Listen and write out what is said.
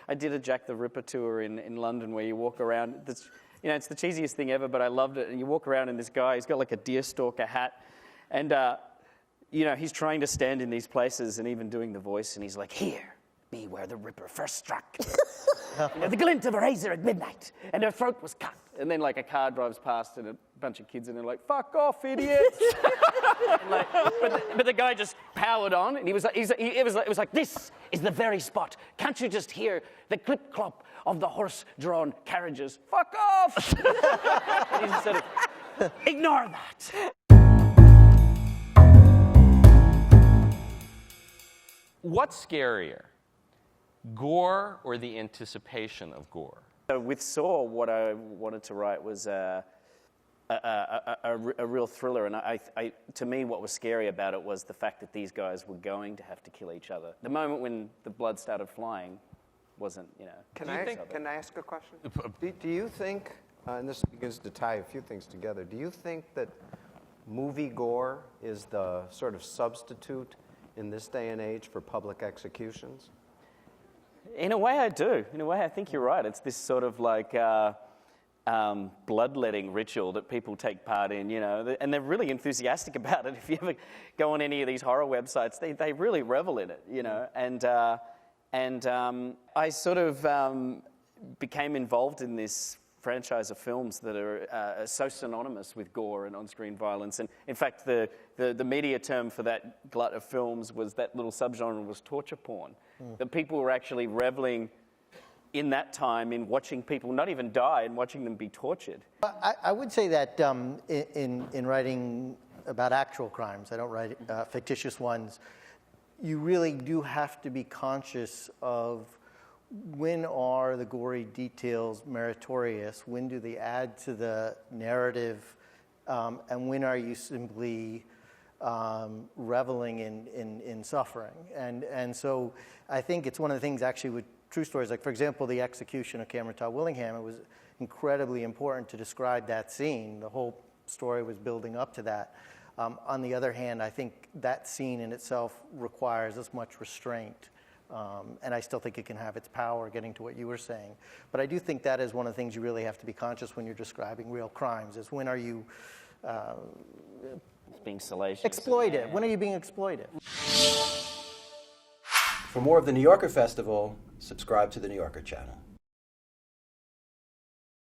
I did a Jack the Ripper tour in London where you walk around. It's the cheesiest thing ever, but I loved it. And you walk around and this guy, he's got like a deerstalker hat. And, he's trying to stand in these places and even doing the voice. And he's like, here, be where the Ripper first struck. The glint of a razor at midnight, and her throat was cut. And then like a car drives past and a bunch of kids and they're like, fuck off, idiots. but the guy just powered on and it was like, this is the very spot. Can't you just hear the clip-clop of the horse-drawn carriages? Fuck off. And he said, ignore that. What's scarier, gore or the anticipation of gore? So with Saw, what I wanted to write was a real thriller, and to me, what was scary about it was the fact that these guys were going to have to kill each other. The moment when the blood started flying wasn't, Can I ask a question? Do you think, and this begins to tie a few things together, do you think that movie gore is the sort of substitute in this day and age for public executions? In a way, I do. In a way, I think you're right. It's this sort of like bloodletting ritual that people take part in, and they're really enthusiastic about it. If you ever go on any of these horror websites, they really revel in it, And I sort of became involved in this franchise of films that are so synonymous with gore and on-screen violence. And in fact, the media term for that glut of films was that little subgenre was torture porn. That people were actually reveling in that time in watching people not even die and watching them be tortured. I would say that in writing about actual crimes, I don't write fictitious ones, you really do have to be conscious of when are the gory details meritorious, when do they add to the narrative, and when are you simply reveling in suffering. And so I think it's one of the things actually with true stories, like for example, the execution of Cameron Todd Willingham, it was incredibly important to describe that scene. The whole story was building up to that. On the other hand, I think that scene in itself requires as much restraint. And I still think it can have its power, getting to what you were saying. But I do think that is one of the things you really have to be conscious when you're describing real crimes, is when are you being salacious. Exploited. When are you being exploited? For more of the New Yorker Festival, subscribe to the New Yorker channel.